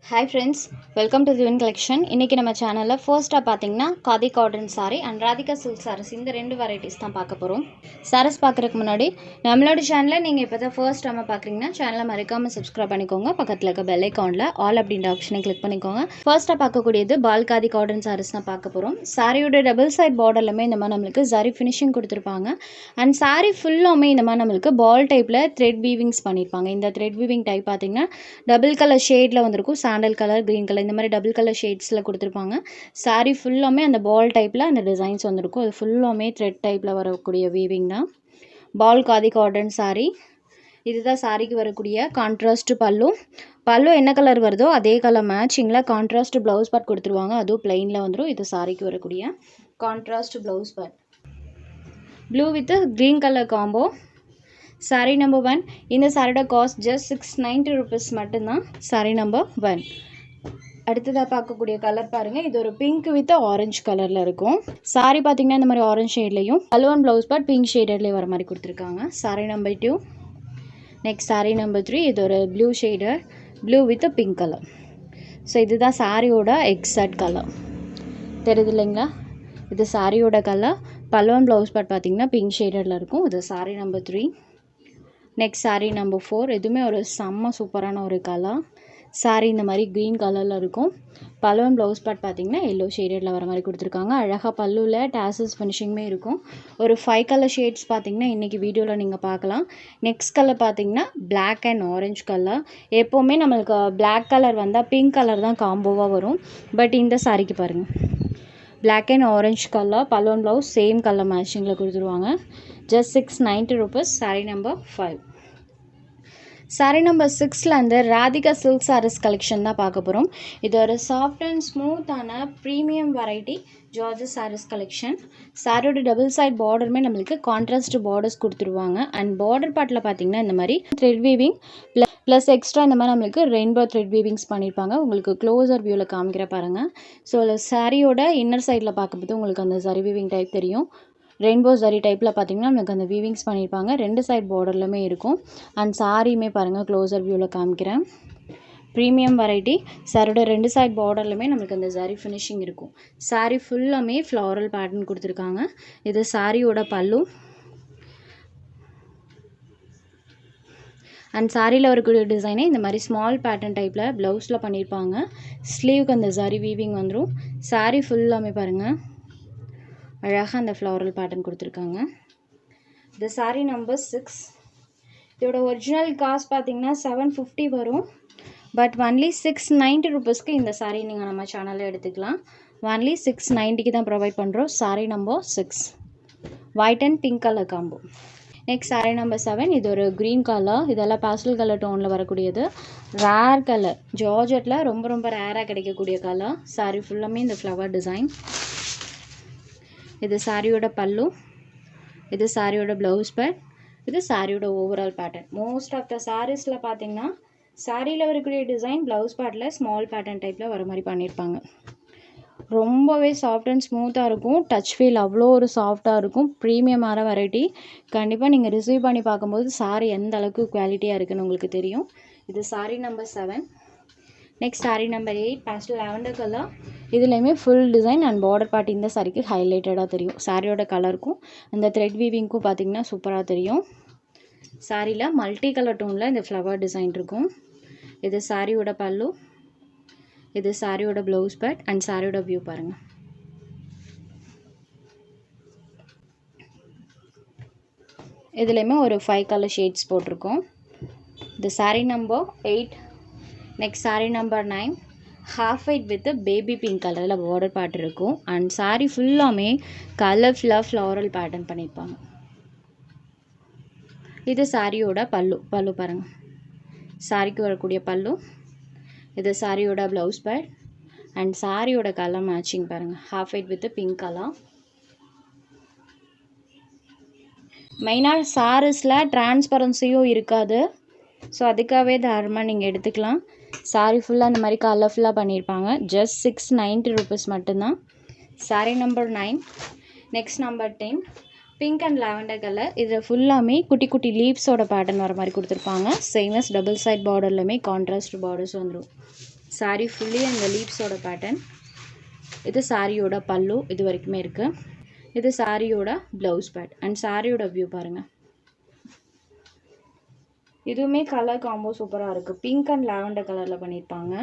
Hi friends, welcome to Divine Collection. இன்னைக்கு நம்ம சேனல்ல ஃபர்ஸ்டா பாத்தீங்கன்னா khadi cotton saree and Radhika silk sarees இந்த ரெண்டு வெரைட்டிஸ் தான் பார்க்க போறோம். sarees பார்க்கறதுக்கு முன்னாடி நம்மளோட சேனலை நீங்க இப்பதான் ஃபர்ஸ்ட் டைம் பார்க்கறீங்கன்னா சேனலை மறக்காம subscribe பண்ணிக்கோங்க. பக்கத்துல இருக்க bell iconல all அப்படிங்கற ஆப்ஷனை கிளிக் பண்ணிக்கோங்க. ஃபர்ஸ்டா பார்க்கக்கூடியது பால் காதி காட்டன் sarees தான் பார்க்க போறோம். சாரியோட டபுள் சைடு பார்டர்லமே இந்த மாதிரி நமக்கு zari finishing கொடுத்திருப்பாங்க. and saree ஃபுல்லாமே இந்த மாதிரி நமக்கு பால் டைப்ல thread weavings பண்ணிருப்பாங்க. இந்த thread weaving டைப் பாத்தீங்கன்னா டபுள் கலர் ஷேட்ல வந்திருக்கும். சாண்டல் கலர் கிரீன் கலர் இந்த மாதிரி டபுள் கலர் ஷேட்ஸ்ல கொடுத்துருப்பாங்க. சாரி ஃபுல்லாமே அந்த பால் டைப்ல அந்த டிசைன்ஸ் வந்திருக்கும். அது ஃபுல்லாமே த்ரெட் டைப்ல வரக்கூடிய வீவிங் தான். பால் காதி காட்டன் சாரி. இதுதான் சாரிக்கு வரக்கூடிய கான்ட்ராஸ்ட் பல்லு. பல்லு என்ன கலர் வருதோ அதே கலர் மேட்சிங்ல கான்ட்ராஸ்ட் பிளவுஸ் பார்ட் கொடுத்துருவாங்க. அதுவும் பிளைன்ல வந்துடும். இது சாரிக்கு வரக்கூடிய contrast blouse part. Blue with green colour combo. Sari number 1. இந்த சாரியோட காஸ்ட் ஜஸ்ட் 690 rupees மட்டும்தான். சாரீ நம்பர் 1. அடுத்ததாக பார்க்கக்கூடிய கலர் பாருங்கள். இது ஒரு பிங்க் வித் ஆரஞ்சு கலரில் இருக்கும். சாரி பார்த்தீங்கன்னா இந்த மாதிரி ஆரஞ்சு ஷேட்லையும் அலுவன் ப்ளவுஸ் பார்ட் பிங்க் ஷேடர்லேயும் வர மாதிரி கொடுத்துருக்காங்க. Sari number 2. Next sari number 3. இது ஒரு blue shade, blue with pink colour. So இதுதான் சாரியோட எக்ஸாக்ட் கலர். தெரியுது இல்லைங்களா? இது சாரியோட கலர். பல்லுவன் ப்ளவுஸ் பார்ட் பார்த்தீங்கன்னா பிங்க் ஷேடரில் இருக்கும். இது sari number 3. Next sari number 4. எதுவுமே ஒரு செம்ம சூப்பரான ஒரு கலர். சாரீ இந்த மாதிரி க்ரீன் கலரில் இருக்கும். பல்லுவன் ப்ளவுஸ் பார்ட் பார்த்தீங்கன்னா எல்லோ ஷேடடில் வர மாதிரி கொடுத்துருக்காங்க. அழகாக பல்லுவில் டாசல்ஸ் ஃபினிஷிங்குமே இருக்கும். ஒரு 5 கலர் ஷேட்ஸ் பார்த்தீங்கன்னா இன்றைக்கி வீடியோவில் நீங்கள் பார்க்கலாம். நெக்ஸ்ட் கலர் பார்த்தீங்கன்னா பிளாக் அண்ட் ஆரஞ்சு கலர். எப்போவுமே நம்மளுக்கு பிளாக் கலர் வந்தால் பிங்க் கலர் தான் காம்போவாக வரும். பட் இந்த சாரிக்கு பாருங்கள், பிளாக் அண்ட் ஆரஞ்சு கலர், பல்லுவன் ப்ளவுஸ் சேம் கலர் மேட்சிங்கில் கொடுத்துருவாங்க. Just 690 rupees. Sari number 5. Sari number 6ல அந்த ராதிகா சில்க் சாரீஸ் கலெக்ஷன் தான் பார்க்க போகிறோம். இது ஒரு சாஃப்ட் அண்ட் ஸ்மூத்தான premium variety georgette saris collection. சாரியோட டபுள் சைட் பார்டருமே நம்மளுக்கு கான்ட்ராஸ்ட் பார்டர்ஸ் கொடுத்துருவாங்க. அண்ட் பார்டர் பார்ட்டில் பார்த்தீங்கன்னா இந்த மாதிரி த்ரெட் வீவிங் ப்ளஸ் எக்ஸ்ட்ரா இந்த மாதிரி நம்மளுக்கு ரெயின்போ த்ரெட் வீவிங்ஸ் பண்ணியிருப்பாங்க. உங்களுக்கு க்ளோஸர் வியூவில் காமிக்கிற பாருங்கள். ஸோ சாரியோட இன்னர் சைடில் பார்க்கும்போது உங்களுக்கு அந்த ஜரி வீவிங் டைப் தெரியும். ரெயின்போ ஜரி டைப்பில் பார்த்தீங்கன்னா நமக்கு அந்த வீவிங்ஸ் பண்ணியிருப்பாங்க. ரெண்டு சைட் பார்டர்லையுமே இருக்கும். அண்ட் சாரியுமே பாருங்கள், க்ளோஸர் வியூவில் காமிக்கிறேன். Premium variety. சாரியோட ரெண்டு சைட் பார்டர்லையுமே நமக்கு அந்த ஜரி ஃபினிஷிங் இருக்கும். சாரி ஃபுல்லாமே ஃப்ளாரல் பேட்டர்ன் கொடுத்துருக்காங்க. இது சாரியோட பல்லு. அண்ட் சாரியில் வரக்கூடிய டிசைனே இந்த மாதிரி ஸ்மால் பேட்டர்ன் டைப்பில் ப்ளவுஸில் பண்ணியிருப்பாங்க. ஸ்லீவுக்கு அந்த ஜரி வீவிங் வந்துடும். சாரி ஃபுல்லாமே பாருங்கள், அழகாக அந்த ஃப்ளாரல் பேட்டர்ன் கொடுத்துருக்காங்க. இந்த சாரீ நம்பர் 6. இதோட ஒரிஜினல் காஸ்ட் பார்த்தீங்கன்னா 750 வரும். பட் ஒன்லி 690 rupeesக்கு இந்த சாரீ நீங்கள் நம்ம சேனலில் எடுத்துக்கலாம். ஒன்லி 690க்கு தான் ப்ரொவைட் பண்ணுறோம். Sari number 6. White and pink colour combo. Next sari number 7. இது ஒரு க்ரீன் கலர். இதெல்லாம் பாஸ்டல் கலர் டோனில் வரக்கூடியது. ரேர் கலர், ஜார்ஜெட்டில் ரொம்ப ரொம்ப ரேராக கிடைக்கக்கூடிய கலர். சாரீ ஃபுல்லாமே இந்த ஃப்ளவர் டிசைன். இது சாரியோட பல்லு. இது சாரியோட ப்ளவுஸ் பார்ட். இது சாரியோட overall pattern. Most of the சாரீஸில் பார்த்தீங்கன்னா சாரியில் வரக்கூடிய டிசைன் ப்ளவுஸ் பார்ட்டில் ஸ்மால் பேட்டர்ன் டைப்பில் வர மாதிரி பண்ணியிருப்பாங்க. ரொம்பவே சாஃப்ட் அண்ட் ஸ்மூத்தாக இருக்கும். டச் ஃபீல் அவ்வளோ ஒரு சாஃப்டாக இருக்கும். ப்ரீமியமான வெரைட்டி. கண்டிப்பாக நீங்கள் ரிசீவ் பண்ணி பார்க்கும்போது சாரி எந்த அளவுக்கு குவாலிட்டியாக இருக்குன்னு உங்களுக்கு தெரியும். இது sari number 7. Next sari number 8. Pastel lavender colour. இதுலேயுமே full design and border part இந்த சாரிக்கு ஹைலைட்டடாக தெரியும். சாரியோட கலருக்கும் அந்த த்ரெட் வீவிங்க்கும் பார்த்தீங்கன்னா சூப்பராக தெரியும். சாரியில் மல்டி கலர் டோனில் இந்த ஃப்ளவர் டிசைன் இருக்கும். இது சாரியோட பல்லு. இது சாரியோட ப்ளவுஸ் பார்ட் அண்ட் சாரியோட வியூ பாருங்கள். இதுலேயுமே ஒரு 5 கலர் ஷேட்ஸ் போட்டிருக்கோம். இது sari number 8. Next sari number 9. Half white with baby pink கலரில் பார்டர் பார்ட் இருக்கும். அண்ட் சாரீ ஃபுல்லாமே கலர்ஃபுல்லாக ஃப்ளாரல் பேட்டர்ன் பண்ணியிருப்பாங்க. இது சாரியோட பல்லு. பல்லு பாருங்கள், சாரிக்கு வரக்கூடிய பல்லு. இது சாரியோட ப்ளவுஸ் பார்ட் அண்ட் சாரியோட கலர் மேட்சிங் பாருங்கள். Half white with pink colour. மெயினாக சாரீஸில் டிரான்ஸ்பரன்சியும் இருக்காது. ஸோ அதுக்காகவே தாராளமாக நீங்கள் எடுத்துக்கலாம். சாரீ ஃபுல்லாக இந்த மாதிரி கலர்ஃபுல்லாக பண்ணியிருப்பாங்க. ஜஸ்ட் 690 rupees மட்டும்தான். Sari number 9. Next number 10. Pink and lavender colour. இதில் ஃபுல்லாமே குட்டி குட்டி லீவ்ஸோட பேட்டர்ன் வர மாதிரி கொடுத்துருப்பாங்க. சேமஸ் டபுள் சைட் பார்டர்லையுமே கான்ட்ராஸ்ட் பார்டர்ஸ் வந்துடும். saree ஃபுல்லி அந்த லீவ்ஸோட பேட்டர்ன். இது சாரியோட பல்லு இது வரைக்குமே இருக்குது. இது சாரியோட ப்ளவுஸ் பேட் அண்ட் சாரியோட வியூ பாருங்கள். இதுவுமே கலர் காம்போ சூப்பராக இருக்குது. பிங்க் அண்ட் லாவெண்டர் கலரில் பண்ணியிருப்பாங்க.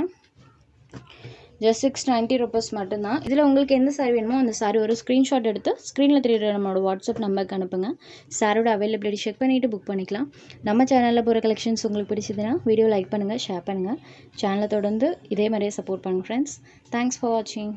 ஜஸ்ட் 690 ருபீஸ் மட்டும்தான். இதில் உங்களுக்கு எந்த சாரி வேணுமோ அந்த சாரி ஒரு ஸ்க்ரீன்ஷாட் எடுத்து ஸ்க்ரீனில் தெரியுற நம்மளோட வாட்ஸ்அப் நம்பருக்கு அனுப்புங்க. சாரோட அவைலபிலிட்டி செக் பண்ணிவிட்டு புக் பண்ணிக்கலாம். நம்ம சேனலில் போகிற கலெக்ஷன்ஸ் உங்களுக்கு பிடிச்சதுன்னா வீடியோ லைக் பண்ணுங்கள், ஷேர் பண்ணுங்கள். சேனலை தொடர்ந்து இதே மாதிரியே சப்போர்ட் பண்ணுங்கள் ஃப்ரெண்ட்ஸ். தேங்க்ஸ் ஃபார் வாட்சிங்.